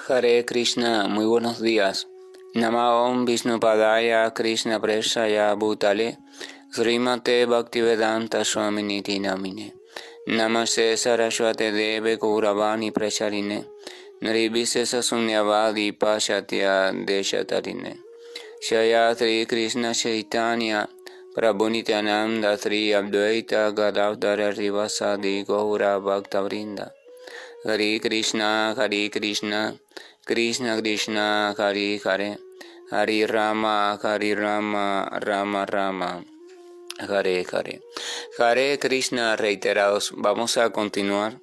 Hare Krishna, muy buenos días. Namaste Vishnupadaya Krishna Preshaya Bhutale Srimate Bhaktivedanta Swaminiti Namine Namaste Saraswate Deve Gauravani Pracharine Nirvisesa Sunyavadi Pashatya Deshatarine Shayatri Krishna Chaitanya Prabhunityananda Sri Advaita Gadadhara Rivasadi Gaura Bhaktavrinda Hare Krishna, Krishna Krishna, Hare Hare, Hare Rama, Rama Rama, Hare Hare. Hare Krishna reiterados. Vamos a continuar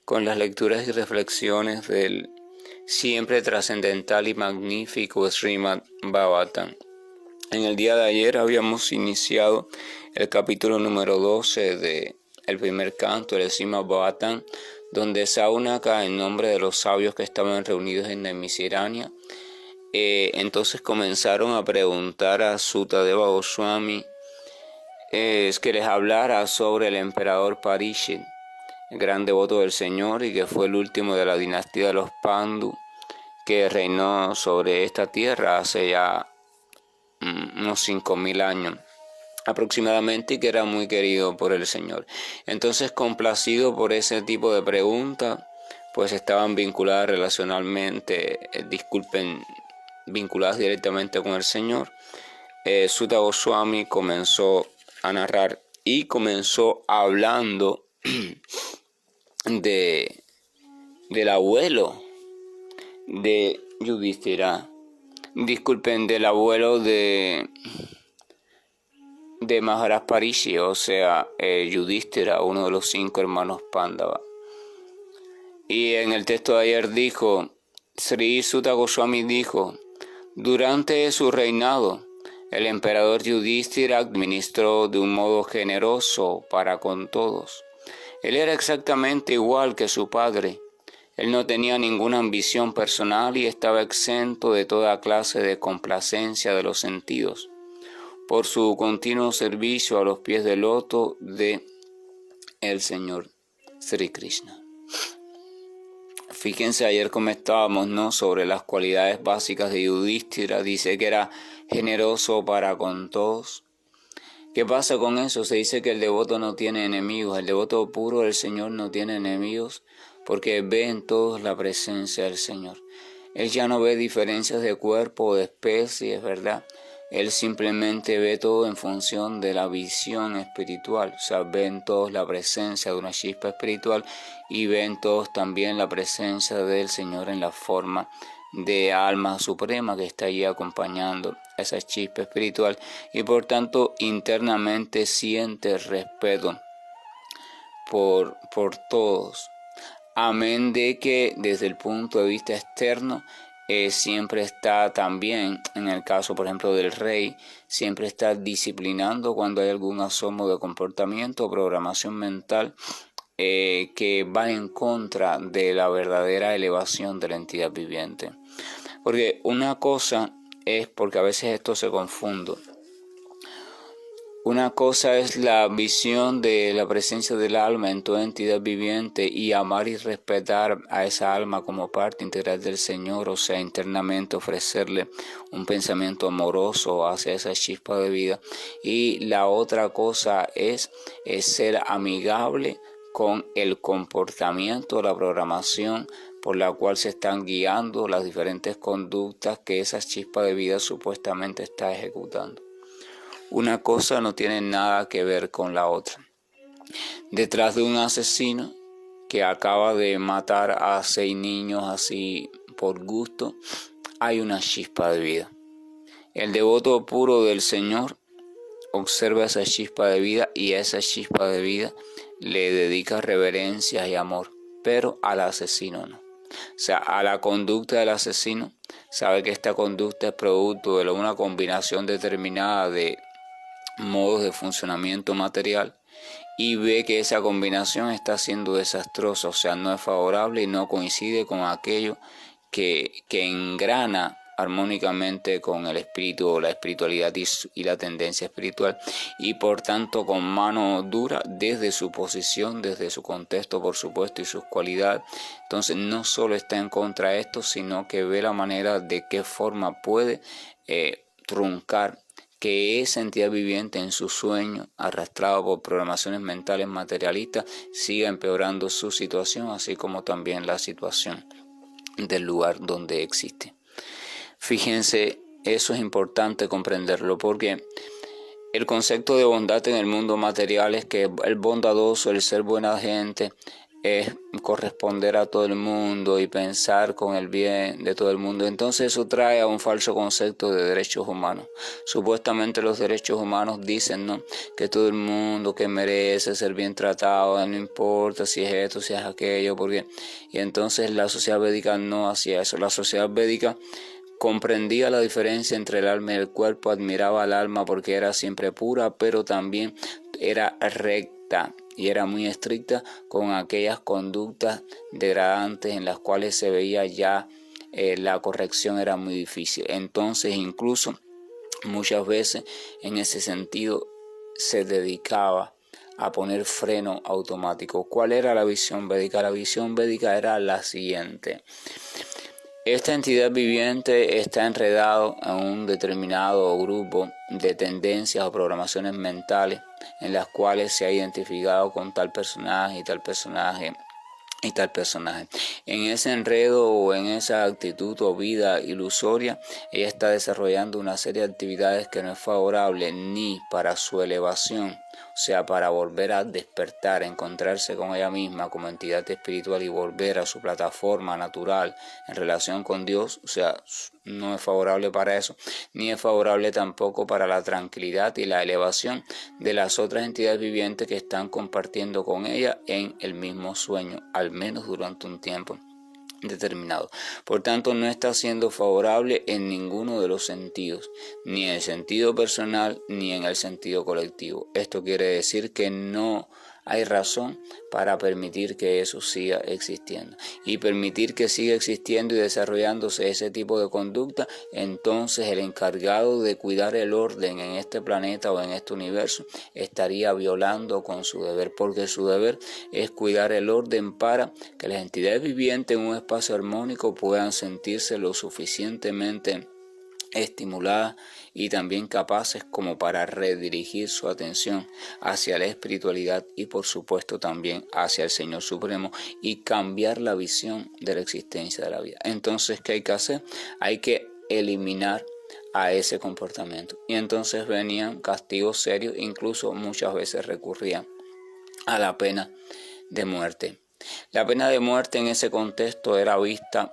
con las lecturas y reflexiones del siempre trascendental y magnífico Srimad Bhagavatam. En el día de ayer habíamos iniciado el capítulo número 12 del primer canto del Srimad Bhagavatam, donde Saunaka, en nombre de los sabios que estaban reunidos en Naimisiranya, entonces comenzaron a preguntar a Sutadeva Goswami que les hablara sobre el emperador Parikshit, el gran devoto del Señor y que fue el último de la dinastía de los Pandu, que reinó sobre esta tierra hace ya unos 5.000 años aproximadamente, y que era muy querido por el Señor. Entonces, complacido por ese tipo de preguntas, pues estaban vinculadas relacionalmente, vinculadas directamente con el Señor. Suta Goswami comenzó a narrar y comenzó hablando del abuelo de Yudhishthira, del abuelo de Maharaj Parikshit, o sea, Yudhishthira, uno de los 5 hermanos Pándava. Y en el texto de ayer dijo, Sri Suta Goswami dijo, durante su reinado, el emperador Yudhishthira administró de un modo generoso para con todos. Él era exactamente igual que su padre. Él no tenía ninguna ambición personal y estaba exento de toda clase de complacencia de los sentidos, por su continuo servicio a los pies del loto de el Señor Sri Krishna. Fíjense ayer cómo estábamos, ¿no?, sobre las cualidades básicas de Yudhishthira. Dice que era generoso para con todos. ¿Qué pasa con eso? Se dice que el devoto no tiene enemigos. El devoto puro del Señor no tiene enemigos porque ve en todos la presencia del Señor. Él ya no ve diferencias de cuerpo o de especies, ¿verdad? Él simplemente ve todo en función de la visión espiritual. O sea, ven todos la presencia de una chispa espiritual y ven todos también la presencia del Señor en la forma de alma suprema que está allí acompañando a esa chispa espiritual, y por tanto internamente siente respeto por todos. Amén de que desde el punto de vista externo siempre está también, en el caso por ejemplo del rey, siempre está disciplinando cuando hay algún asomo de comportamiento o programación mental que va en contra de la verdadera elevación de la entidad viviente. Porque una cosa es, porque a veces esto se confunde, una cosa es la visión de la presencia del alma en toda entidad viviente y amar y respetar a esa alma como parte integral del Señor, o sea, internamente ofrecerle un pensamiento amoroso hacia esa chispa de vida. Y la otra cosa es ser amigable con el comportamiento, la programación por la cual se están guiando las diferentes conductas que esa chispa de vida supuestamente está ejecutando. Una cosa no tiene nada que ver con la otra. Detrás de un asesino que acaba de matar a 6 niños así por gusto, hay una chispa de vida. El devoto puro del Señor observa esa chispa de vida y a esa chispa de vida le dedica reverencia y amor, pero al asesino no. O sea, a la conducta del asesino, sabe que esta conducta es producto de una combinación determinada de modos de funcionamiento material y ve que esa combinación está siendo desastrosa, o sea, no es favorable y no coincide con aquello que engrana armónicamente con el espíritu o la espiritualidad y la tendencia espiritual, y por tanto con mano dura desde su posición, desde su contexto por supuesto y sus cualidades. Entonces no solo está en contra de esto, sino que ve la manera de qué forma puede truncar que esa entidad viviente en su sueño, arrastrado por programaciones mentales materialistas, siga empeorando su situación, así como también la situación del lugar donde existe. Fíjense, eso es importante comprenderlo, porque el concepto de bondad en el mundo material es que el bondadoso, el ser buena gente, es corresponder a todo el mundo y pensar con el bien de todo el mundo. Entonces eso trae a un falso concepto de derechos humanos. Supuestamente los derechos humanos dicen, ¿no?, que todo el mundo que merece ser bien tratado, no importa si es esto, si es aquello, porque... Y entonces la sociedad védica no hacía eso. La sociedad védica comprendía la diferencia entre el alma y el cuerpo, admiraba al alma porque era siempre pura, pero también era recta y era muy estricta con aquellas conductas degradantes en las cuales se veía ya la corrección era muy difícil. Entonces incluso muchas veces en ese sentido se dedicaba a poner freno automático. ¿Cuál era la visión védica? La visión védica era la siguiente: esta entidad viviente está enredado en un determinado grupo de tendencias o programaciones mentales en las cuales se ha identificado con tal personaje y tal personaje y tal personaje. En ese enredo o en esa actitud o vida ilusoria, ella está desarrollando una serie de actividades que no es favorable ni para su elevación, o sea, para volver a despertar, encontrarse con ella misma como entidad espiritual y volver a su plataforma natural en relación con Dios. O sea, no es favorable para eso, ni es favorable tampoco para la tranquilidad y la elevación de las otras entidades vivientes que están compartiendo con ella en el mismo sueño, al menos durante un tiempo determinado. Por tanto, no está siendo favorable en ninguno de los sentidos, ni en el sentido personal ni en el sentido colectivo. Esto quiere decir que no hay razón para permitir que eso siga existiendo. Y permitir que siga existiendo y desarrollándose ese tipo de conducta, entonces el encargado de cuidar el orden en este planeta o en este universo estaría violando con su deber, porque su deber es cuidar el orden para que las entidades vivientes en un espacio armónico puedan sentirse lo suficientemente estimuladas y también capaces como para redirigir su atención hacia la espiritualidad y por supuesto también hacia el Señor Supremo y cambiar la visión de la existencia de la vida. Entonces, ¿qué hay que hacer? Hay que eliminar a ese comportamiento. Y entonces venían castigos serios, incluso muchas veces recurrían a la pena de muerte. La pena de muerte en ese contexto era vista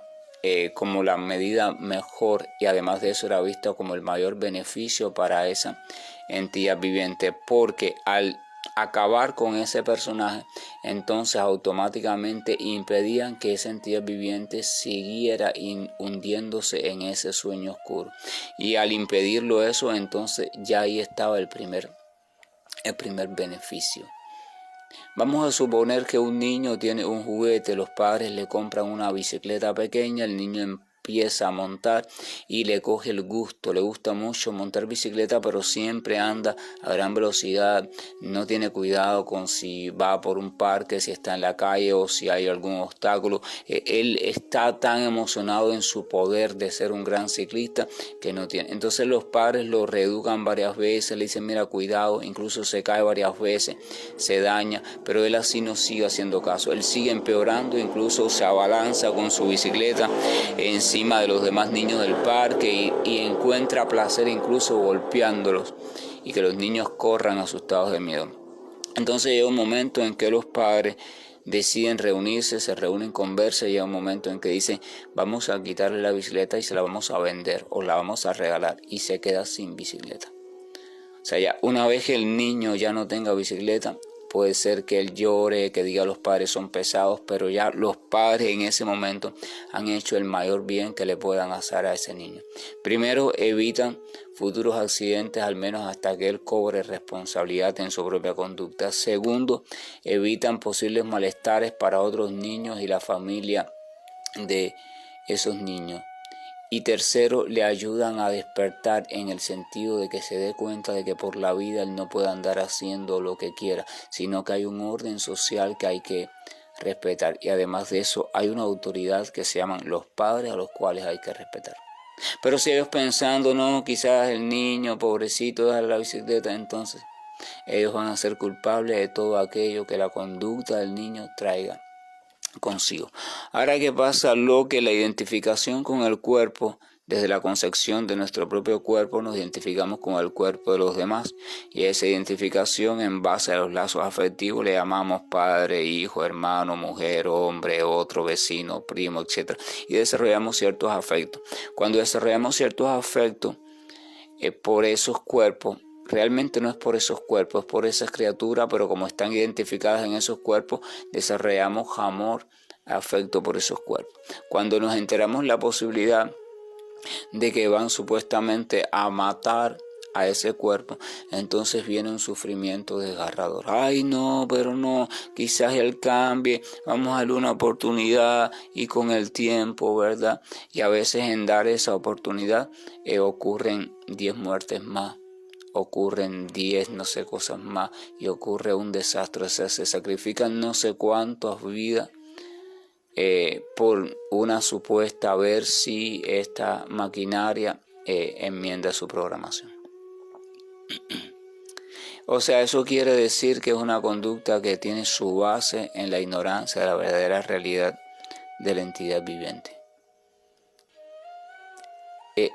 como la medida mejor, y además de eso era vista como el mayor beneficio para esa entidad viviente, porque al acabar con ese personaje, entonces automáticamente impedían que esa entidad viviente siguiera hundiéndose en ese sueño oscuro, y al impedirlo eso, entonces ya ahí estaba el primer beneficio. Vamos a suponer que un niño tiene un juguete, los padres le compran una bicicleta pequeña, el niño empieza a montar y le coge el gusto, le gusta mucho montar bicicleta, pero siempre anda a gran velocidad, no tiene cuidado con si va por un parque, si está en la calle o si hay algún obstáculo. Él está tan emocionado en su poder de ser un gran ciclista que no tiene. Entonces los padres lo reeducan varias veces, le dicen mira cuidado, incluso se cae varias veces, se daña, pero él así no sigue haciendo caso, él sigue empeorando, incluso se abalanza con su bicicleta encima de los demás niños del parque y encuentra placer incluso golpeándolos y que los niños corran asustados de miedo. Entonces llega un momento en que los padres deciden reunirse, se reúnen, conversan, y llega un momento en que dicen vamos a quitarle la bicicleta y se la vamos a vender o la vamos a regalar, y se queda sin bicicleta. O sea, ya una vez que el niño ya no tenga bicicleta, puede ser que él llore, que diga los padres son pesados, pero ya los padres en ese momento han hecho el mayor bien que le puedan hacer a ese niño. Primero, evitan futuros accidentes, al menos hasta que él cobre responsabilidad en su propia conducta. Segundo, evitan posibles malestares para otros niños y la familia de esos niños. Y tercero, le ayudan a despertar en el sentido de que se dé cuenta de que por la vida él no puede andar haciendo lo que quiera, sino que hay un orden social que hay que respetar. Y además de eso, hay una autoridad que se llaman los padres, a los cuales hay que respetar. Pero si ellos pensando, no, quizás el niño, pobrecito, deja la bicicleta, entonces ellos van a ser culpables de todo aquello que la conducta del niño traiga consigo. Ahora, ¿qué pasa? Lo que la identificación con el cuerpo, desde la concepción de nuestro propio cuerpo, nos identificamos con el cuerpo de los demás, y esa identificación en base a los lazos afectivos le llamamos padre, hijo, hermano, mujer, hombre, otro, vecino, primo, etc. Y desarrollamos ciertos afectos. Cuando desarrollamos ciertos afectos por esos cuerpos, realmente no es por esos cuerpos, es por esas criaturas, pero como están identificadas en esos cuerpos, desarrollamos amor, afecto por esos cuerpos. Cuando nos enteramos la posibilidad de que van supuestamente a matar a ese cuerpo, entonces viene un sufrimiento desgarrador. Ay, no, pero no, quizás él cambie, vamos a darle una oportunidad, y con el tiempo, ¿verdad? Y a veces en dar esa oportunidad ocurren 10 muertes más, ocurren 10 no sé cosas más, y ocurre un desastre. O sea, se sacrifican no sé cuántas vidas por una supuesta, a ver si esta maquinaria enmienda su programación. O sea, eso quiere decir que es una conducta que tiene su base en la ignorancia de la verdadera realidad de la entidad viviente.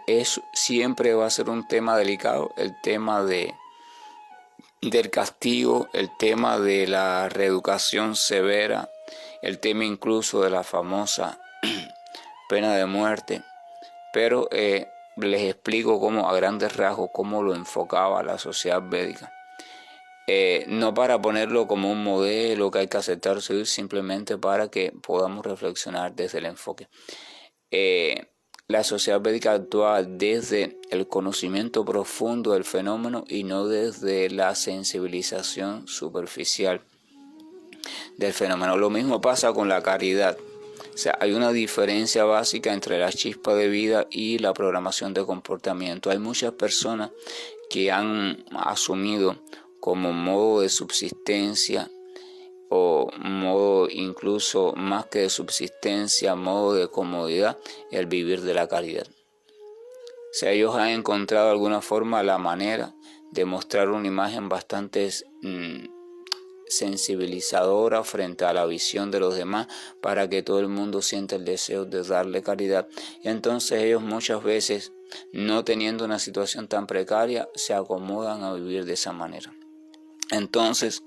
Eso siempre va a ser un tema delicado, el tema del castigo, el tema de la reeducación severa, el tema incluso de la famosa pena de muerte, pero les explico cómo, a grandes rasgos, cómo lo enfocaba la sociedad védica. No para ponerlo como un modelo que hay que aceptar, simplemente para que podamos reflexionar desde el enfoque. La sociedad védica actúa desde el conocimiento profundo del fenómeno y no desde la sensibilización superficial del fenómeno. Lo mismo pasa con la caridad. O sea, hay una diferencia básica entre la chispa de vida y la programación de comportamiento. Hay muchas personas que han asumido como modo de subsistencia, o modo incluso más que de subsistencia, modo de comodidad, el vivir de la caridad. O sea, ellos han encontrado de alguna forma la manera de mostrar una imagen bastante sensibilizadora frente a la visión de los demás, para que todo el mundo sienta el deseo de darle caridad. Y entonces ellos muchas veces, no teniendo una situación tan precaria, se acomodan a vivir de esa manera. Entonces,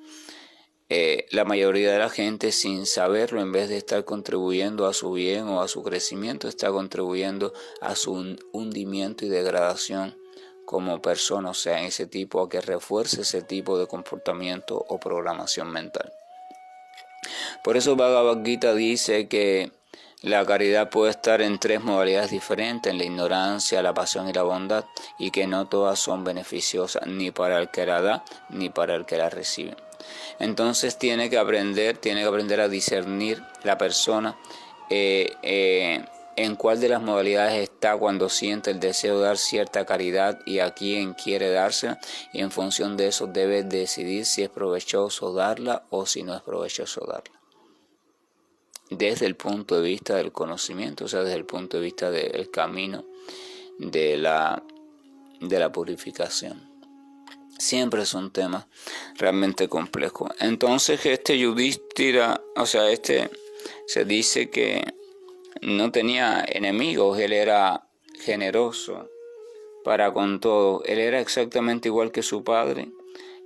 la mayoría de la gente, sin saberlo, en vez de estar contribuyendo a su bien o a su crecimiento, está contribuyendo a su hundimiento y degradación como persona, o sea, en ese tipo, a que refuerce ese tipo de comportamiento o programación mental. Por eso Bhagavad Gita dice que la caridad puede estar en 3 modalidades diferentes: en la ignorancia, la pasión y la bondad, y que no todas son beneficiosas, ni para el que la da, ni para el que la recibe. Entonces tiene que aprender a discernir la persona en cuál de las modalidades está cuando siente el deseo de dar cierta caridad y a quién quiere dársela, y en función de eso debe decidir si es provechoso darla o si no es provechoso darla. Desde el punto de vista del conocimiento, o sea, desde el punto de vista del camino de la purificación. Siempre son temas realmente complejos. Entonces Yudhishthira, o sea, se dice que no tenía enemigos, él era generoso para con todo, él era exactamente igual que su padre,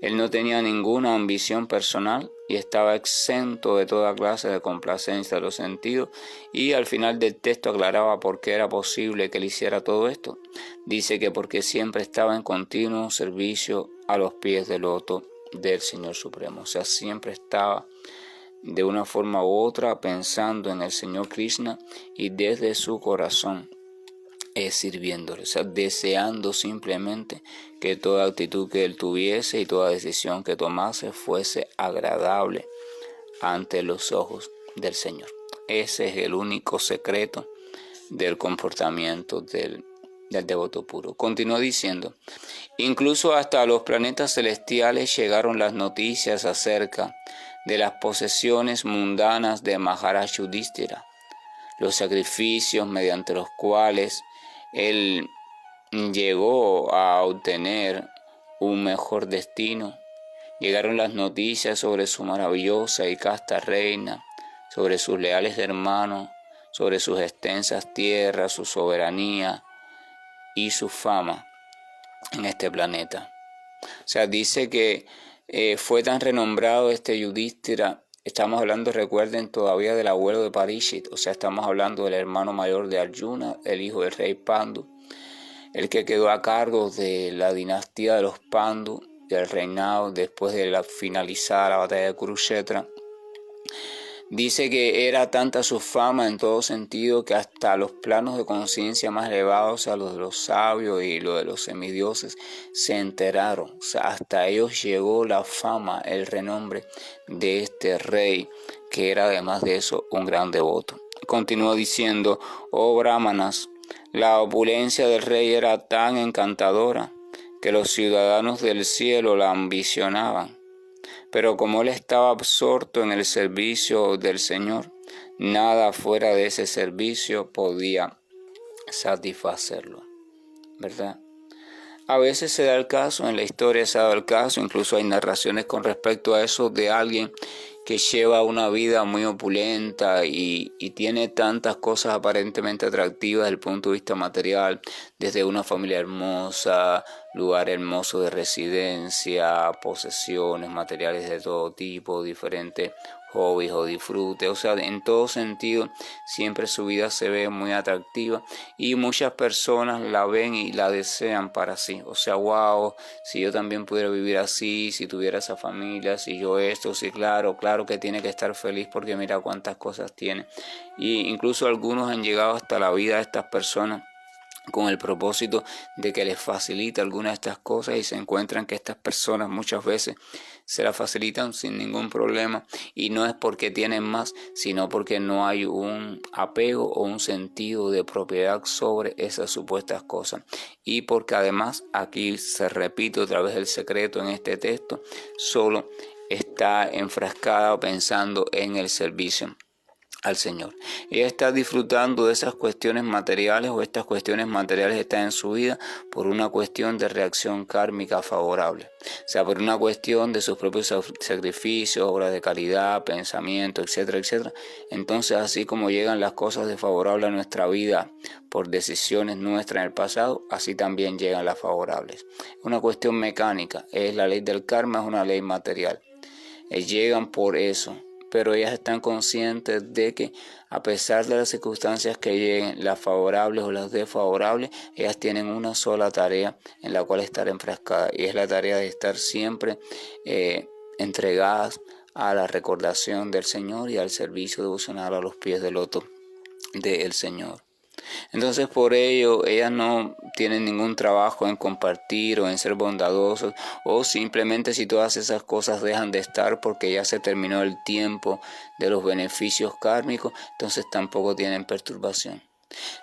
él no tenía ninguna ambición personal y estaba exento de toda clase de complacencia de los sentidos, y al final del texto aclaraba por qué era posible que él hiciera todo esto. Dice que porque siempre estaba en continuo servicio a los pies del loto del Señor Supremo, o sea, siempre estaba de una forma u otra pensando en el Señor Krishna y desde su corazón sirviéndole, o sea, deseando simplemente que toda actitud que él tuviese y toda decisión que tomase fuese agradable ante los ojos del Señor. Ese es el único secreto del comportamiento del devoto puro. Continuó diciendo, incluso hasta los planetas celestiales llegaron las noticias acerca de las posesiones mundanas de Maharaj Yudhishthira, los sacrificios mediante los cuales él llegó a obtener un mejor destino. Llegaron las noticias sobre su maravillosa y casta reina, sobre sus leales hermanos, sobre sus extensas tierras, su soberanía y su fama en este planeta. O sea, dice que fue tan renombrado este Yudhishthira. Estamos hablando, recuerden, todavía del abuelo de Parishit, o sea, estamos hablando del hermano mayor de Arjuna, el hijo del rey Pandu, el que quedó a cargo de la dinastía de los Pandu, del reinado después de la finalizada la batalla de Kurukshetra. Dice que era tanta su fama en todo sentido que hasta los planos de conciencia más elevados, a los de los sabios y los de los semidioses, se enteraron. O sea, hasta ellos llegó la fama, el renombre de este rey, que era además de eso un gran devoto. Continuó diciendo, oh brahmanas, la opulencia del rey era tan encantadora que los ciudadanos del cielo la ambicionaban. Pero como él estaba absorto en el servicio del Señor, nada fuera de ese servicio podía satisfacerlo, ¿verdad? A veces se da el caso, en la historia se ha dado el caso, incluso hay narraciones con respecto a eso de alguien que lleva una vida muy opulenta y tiene tantas cosas aparentemente atractivas desde el punto de vista material, desde una familia hermosa, lugar hermoso de residencia, posesiones materiales de todo tipo, diferentes hobbies o disfrutes, o sea, en todo sentido siempre su vida se ve muy atractiva y muchas personas la ven y la desean para sí, o sea, wow, si yo también pudiera vivir así, si tuviera esa familia, si yo esto, sí, claro que tiene que estar feliz porque mira cuántas cosas tiene. Y incluso algunos han llegado hasta la vida de estas personas con el propósito de que les facilite alguna de estas cosas y se encuentran que estas personas muchas veces se las facilitan sin ningún problema y no es porque tienen más, sino porque no hay un apego o un sentido de propiedad sobre esas supuestas cosas y porque además aquí se repite otra vez el secreto en este texto, solo está enfrascada o pensando en el servicio al Señor. Ella está disfrutando de esas cuestiones materiales o estas cuestiones materiales están en su vida por una cuestión de reacción kármica favorable. O sea, por una cuestión de sus propios sacrificios, obras de caridad, pensamiento, etcétera, etcétera. Entonces, así como llegan las cosas desfavorables a nuestra vida por decisiones nuestras en el pasado, así también llegan las favorables. Es una cuestión mecánica, es la ley del karma, es una ley material. Llegan por eso. Pero ellas están conscientes de que a pesar de las circunstancias que lleguen, las favorables o las desfavorables, ellas tienen una sola tarea en la cual estar enfrascadas y es la tarea de estar siempre entregadas a la recordación del Señor y al servicio devocional a los pies del loto del Señor. Entonces por ello ellas no tienen ningún trabajo en compartir o en ser bondadosos o simplemente si todas esas cosas dejan de estar porque ya se terminó el tiempo de los beneficios kármicos, entonces tampoco tienen perturbación.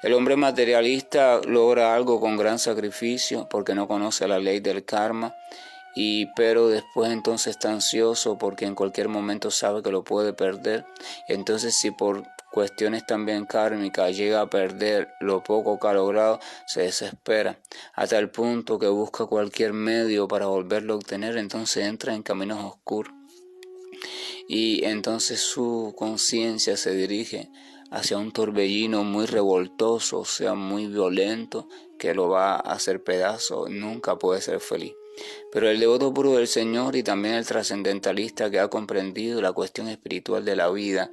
El hombre materialista logra algo con gran sacrificio porque no conoce la ley del karma, pero después entonces está ansioso porque en cualquier momento sabe que lo puede perder. Entonces si por cuestiones también kármicas llega a perder lo poco que ha logrado, se desespera hasta el punto que busca cualquier medio para volverlo a obtener, entonces entra en caminos oscuros y entonces su conciencia se dirige hacia un torbellino muy revoltoso, o sea, muy violento, que lo va a hacer pedazo, nunca puede ser feliz. Pero el devoto puro del Señor y también el trascendentalista que ha comprendido la cuestión espiritual de la vida,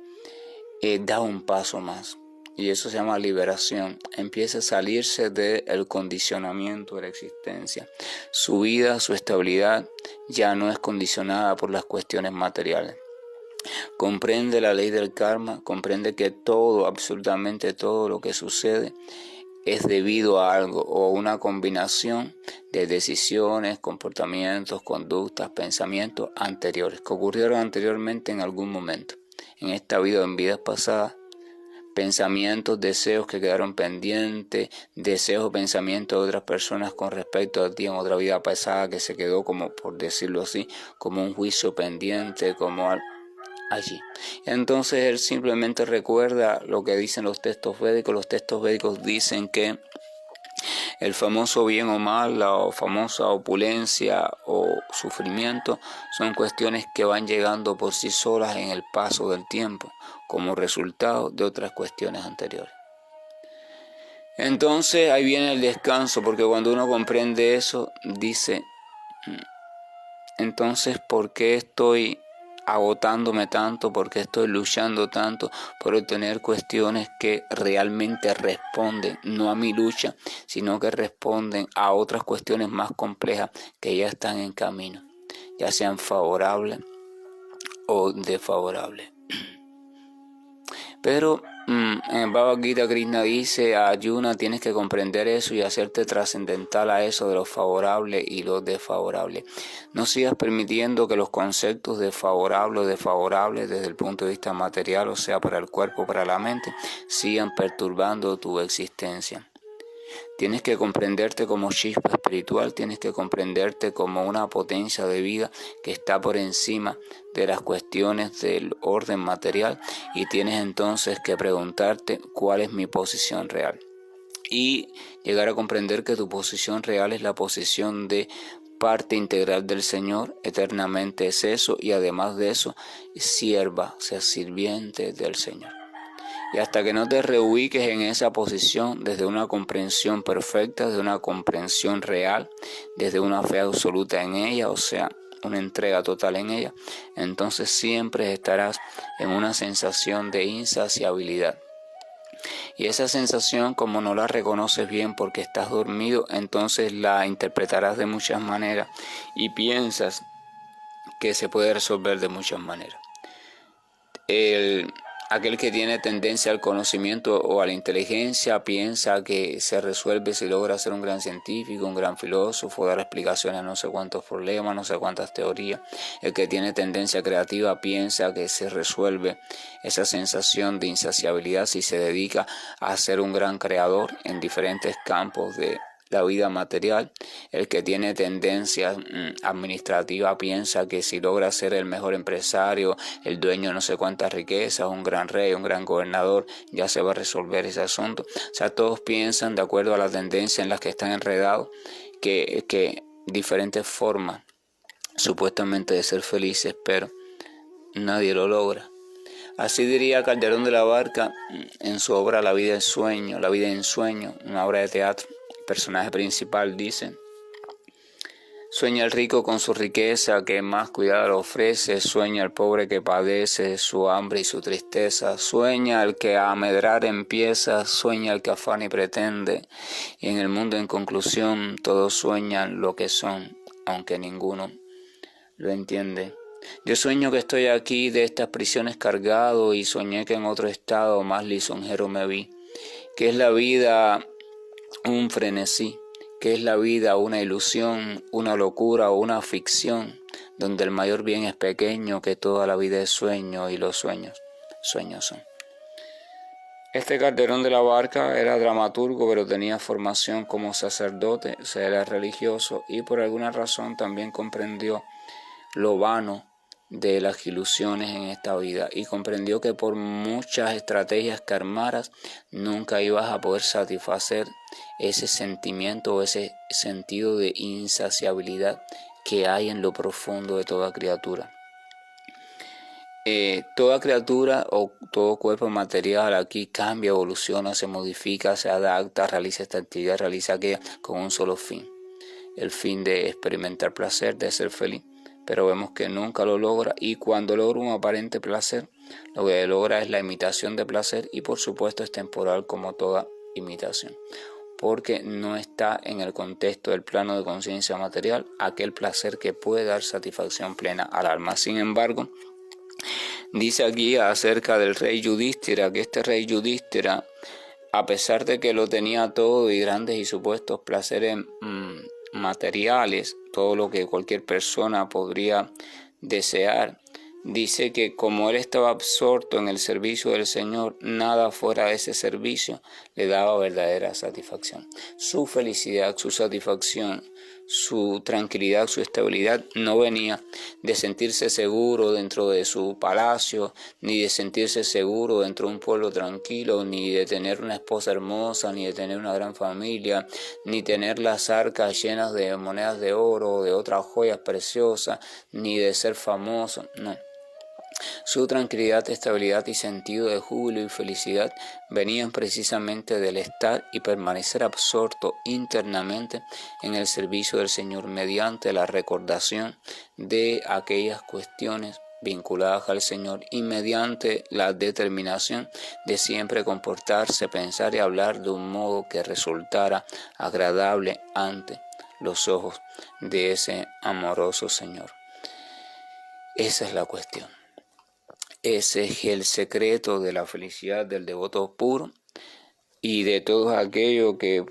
da un paso más y eso se llama liberación. Empieza a salirse del condicionamiento de la existencia. Su vida, su estabilidad ya no es condicionada por las cuestiones materiales. Comprende la ley del karma, comprende que todo, absolutamente todo lo que sucede es debido a algo o una combinación de decisiones, comportamientos, conductas, pensamientos anteriores que ocurrieron anteriormente en algún momento. En esta vida o en vidas pasadas, pensamientos, deseos que quedaron pendientes, deseos o pensamientos de otras personas con respecto a ti en otra vida pasada que se quedó, como por decirlo así, como un juicio pendiente, como allí. Entonces él simplemente recuerda lo que dicen los textos védicos. Los textos védicos dicen que el famoso bien o mal, la famosa opulencia o sufrimiento son cuestiones que van llegando por sí solas en el paso del tiempo, como resultado de otras cuestiones anteriores. Entonces ahí viene el descanso, porque cuando uno comprende eso, dice, entonces, ¿por qué estoy agotándome tanto? ¿Por qué estoy luchando tanto por obtener cuestiones que realmente responden, no a mi lucha, sino que responden a otras cuestiones más complejas que ya están en camino, ya sean favorables o desfavorables? Pero en Bhagavad Gita Krishna dice a Arjuna, tienes que comprender eso y hacerte trascendental a eso de lo favorable y lo desfavorable. No sigas permitiendo que los conceptos de favorable o desfavorable desde el punto de vista material, o sea, para el cuerpo, para la mente, sigan perturbando tu existencia. Tienes que comprenderte como chispa espiritual, tienes que comprenderte como una potencia de vida que está por encima de las cuestiones del orden material, y tienes entonces que preguntarte cuál es mi posición real. Y llegar a comprender que tu posición real es la posición de parte integral del Señor, eternamente es eso, y además de eso, sierva, o sea, sirviente del Señor. Y hasta que no te reubiques en esa posición desde una comprensión perfecta, desde una comprensión real, desde una fe absoluta en ella, o sea, una entrega total en ella, entonces siempre estarás en una sensación de insaciabilidad. Y esa sensación, como no la reconoces bien porque estás dormido, entonces la interpretarás de muchas maneras y piensas que se puede resolver de muchas maneras. Aquel que tiene tendencia al conocimiento o a la inteligencia piensa que se resuelve si logra ser un gran científico, un gran filósofo, dar explicaciones a no sé cuántos problemas, no sé cuántas teorías. El que tiene tendencia creativa piensa que se resuelve esa sensación de insaciabilidad si se dedica a ser un gran creador en diferentes campos de la vida material. El que tiene tendencia administrativa piensa que si logra ser el mejor empresario, el dueño de no sé cuántas riquezas, un gran rey, un gran gobernador, ya se va a resolver ese asunto. O sea, todos piensan de acuerdo a la tendencia en la que están enredados, que diferentes formas supuestamente de ser felices, pero nadie lo logra. Así diría Calderón de la Barca en su obra La vida en sueño, una obra de teatro. El personaje principal dice: sueña el rico con su riqueza que más cuidado le ofrece, sueña el pobre que padece su hambre y su tristeza, sueña el que a medrar empieza, sueña el que afana y pretende, y en el mundo en conclusión todos sueñan lo que son, aunque ninguno lo entiende. Yo sueño que estoy aquí de estas prisiones cargado y soñé que en otro estado más lisonjero me vi, que es la vida un frenesí, que es la vida una ilusión, una locura o una ficción, donde el mayor bien es pequeño, que toda la vida es sueño y los sueños son. Este Calderón de la Barca era dramaturgo, pero tenía formación como sacerdote, o sea, era religioso, y por alguna razón también comprendió lo vano de las ilusiones en esta vida, y comprendió que por muchas estrategias que armaras nunca ibas a poder satisfacer ese sentimiento o ese sentido de insaciabilidad que hay en lo profundo de toda criatura. Toda criatura o todo cuerpo material aquí cambia, evoluciona, se modifica, se adapta, realiza esta actividad, realiza aquella con un solo fin, el fin de experimentar placer, de ser feliz. Pero vemos que nunca lo logra, y cuando logra un aparente placer, lo que logra es la imitación de placer, y por supuesto es temporal como toda imitación, porque no está en el contexto del plano de conciencia material aquel placer que puede dar satisfacción plena al alma. Sin embargo, dice aquí acerca del rey Yudhishthira, que este rey Yudhishthira, a pesar de que lo tenía todo y grandes y supuestos placeres materiales, todo lo que cualquier persona podría desear, dice que como él estaba absorto en el servicio del Señor, nada fuera de ese servicio le daba verdadera satisfacción. Su felicidad, su satisfacción, su tranquilidad, su estabilidad no venía de sentirse seguro dentro de su palacio, ni de sentirse seguro dentro de un pueblo tranquilo, ni de tener una esposa hermosa, ni de tener una gran familia, ni tener las arcas llenas de monedas de oro o de otras joyas preciosas, ni de ser famoso, no. Su tranquilidad, estabilidad y sentido de júbilo y felicidad venían precisamente del estar y permanecer absorto internamente en el servicio del Señor mediante la recordación de aquellas cuestiones vinculadas al Señor y mediante la determinación de siempre comportarse, pensar y hablar de un modo que resultara agradable ante los ojos de ese amoroso Señor. Esa es la cuestión. Ese es el secreto de la felicidad del devoto puro y de todos aquellos que,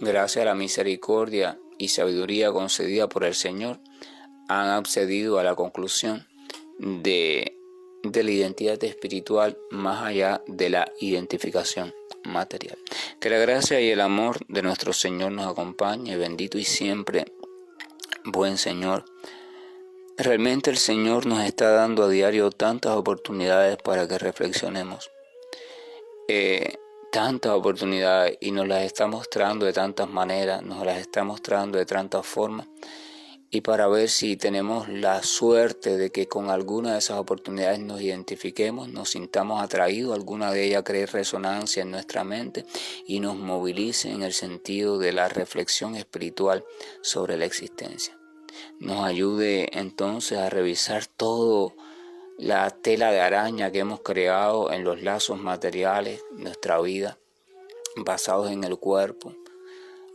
gracias a la misericordia y sabiduría concedida por el Señor, han accedido a la conclusión de la identidad espiritual más allá de la identificación material. Que la gracia y el amor de nuestro Señor nos acompañe, bendito y siempre buen Señor. Realmente el Señor nos está dando a diario tantas oportunidades para que reflexionemos. Tantas oportunidades y nos las está mostrando de tantas maneras, nos las está mostrando de tantas formas. Y para ver si tenemos la suerte de que con alguna de esas oportunidades nos identifiquemos, nos sintamos atraídos, alguna de ellas cree resonancia en nuestra mente y nos movilice en el sentido de la reflexión espiritual sobre la existencia. Nos ayude entonces a revisar todo la tela de araña que hemos creado en los lazos materiales de nuestra vida, basados en el cuerpo,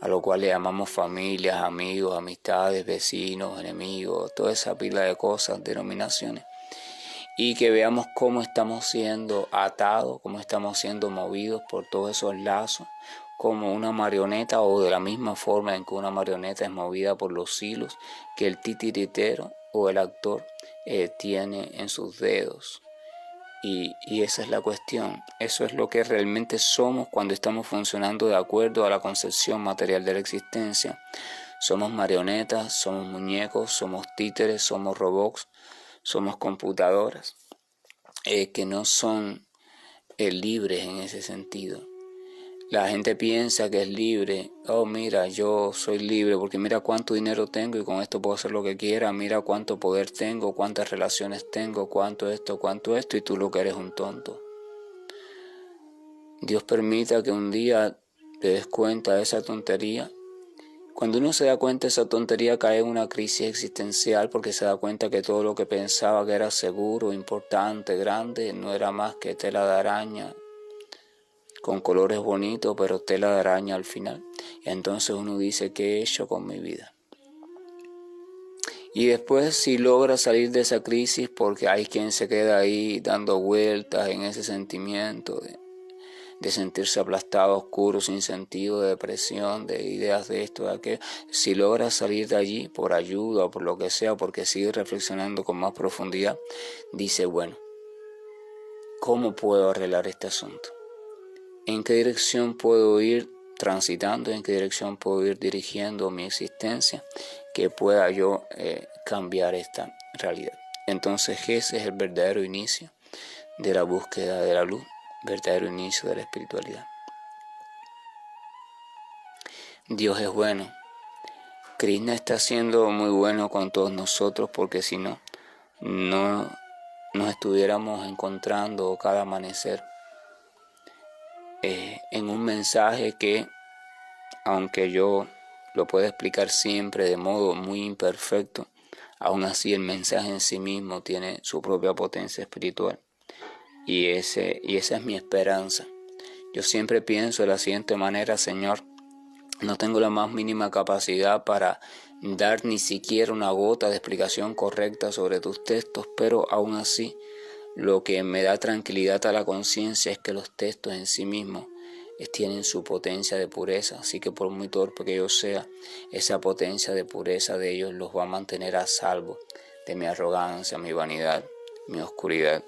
a lo cual le llamamos familias, amigos, amistades, vecinos, enemigos, toda esa pila de cosas, denominaciones, y que veamos cómo estamos siendo atados, cómo estamos siendo movidos por todos esos lazos, como una marioneta o de la misma forma en que una marioneta es movida por los hilos que el titiritero o el actor tiene en sus dedos. Y esa es la cuestión, eso es lo que realmente somos cuando estamos funcionando de acuerdo a la concepción material de la existencia. Somos marionetas, somos muñecos, somos títeres, somos robots, somos computadoras que no son libres en ese sentido. La gente piensa que es libre. Oh, mira, yo soy libre porque mira cuánto dinero tengo y con esto puedo hacer lo que quiera. Mira cuánto poder tengo, cuántas relaciones tengo, cuánto esto, y tú lo que eres un tonto. Dios permita que un día te des cuenta de esa tontería. Cuando uno se da cuenta de esa tontería cae en una crisis existencial porque se da cuenta que todo lo que pensaba que era seguro, importante, grande, no era más que tela de araña, con colores bonitos, pero tela de araña al final. Y entonces uno dice, ¿qué he hecho con mi vida? Y después si logra salir de esa crisis, porque hay quien se queda ahí dando vueltas en ese sentimiento de sentirse aplastado, oscuro, sin sentido, de depresión, de ideas de esto, de aquello. Si logra salir de allí por ayuda o por lo que sea, porque sigue reflexionando con más profundidad, dice, bueno, ¿cómo puedo arreglar este asunto? ¿En qué dirección puedo ir transitando? ¿En qué dirección puedo ir dirigiendo mi existencia? Que pueda yo cambiar esta realidad. Entonces ese es el verdadero inicio de la búsqueda de la luz, verdadero inicio de la espiritualidad. Dios es bueno. Krishna está siendo muy bueno con todos nosotros porque si no nos estuviéramos encontrando cada amanecer en un mensaje que, aunque yo lo puedo explicar siempre de modo muy imperfecto, aún así el mensaje en sí mismo tiene su propia potencia espiritual. Y esa es mi esperanza. Yo siempre pienso de la siguiente manera, Señor, no tengo la más mínima capacidad para dar ni siquiera una gota de explicación correcta sobre tus textos, pero aún así lo que me da tranquilidad a la conciencia es que los textos en sí mismos tienen su potencia de pureza, así que por muy torpe que yo sea, esa potencia de pureza de ellos los va a mantener a salvo de mi arrogancia, mi vanidad mi oscuridad.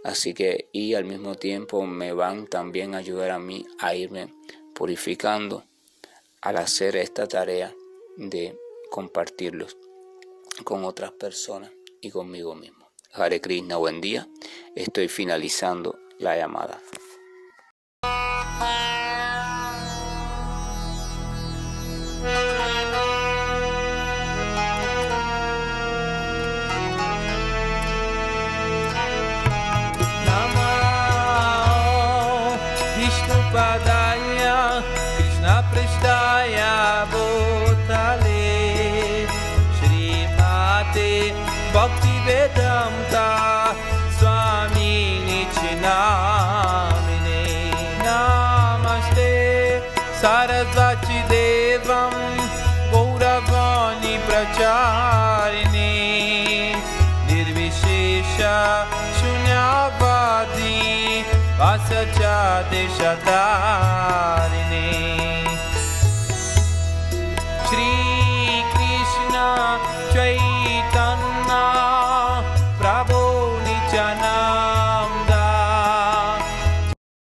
Así que, y al mismo tiempo me van también a ayudar a mí a irme purificando al hacer esta tarea de compartirlos con otras personas y conmigo mismo. Hare Krishna, buen día. Estoy finalizando la llamada. Padaya Krishna Prestaya Bhutale Srimate Bhaktivedanta Swami Nichinamine Namaste Sarasvati Devam Gauravani Pracharine Nirvishesha Shunyavadi Vasacha Deshatarine